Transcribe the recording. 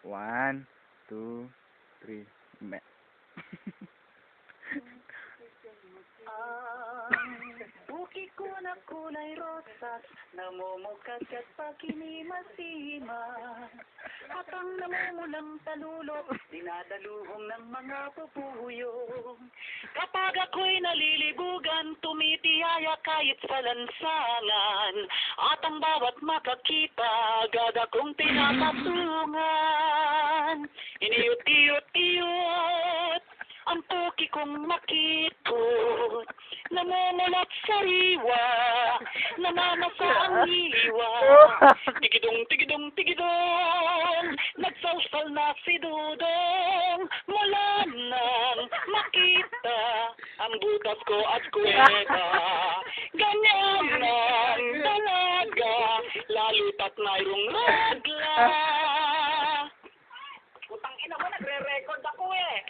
1, 2, 3. Buki ko na kulay rosas, namumukagat pag kinimasima. At ang namumulang talulok, dinadaluhong ng mga pupuyong. Kapag ako'y nalilibugan, tumitiyaya kahit sa lansangan. At ang bawat makakita, agad akong tinapatungan. Iniut-iut-iut, ang puki kong makipot. Namumulat sa riwa, namamasa ang hiwa. Tigidong, tigidong, nagsawsal na si Dudong. Mula nang makita ang butas ko at kuweba. Ganyan ang dalaga, lalo't at mayroong ragla. Putang ina mo, nagre-record ako eh.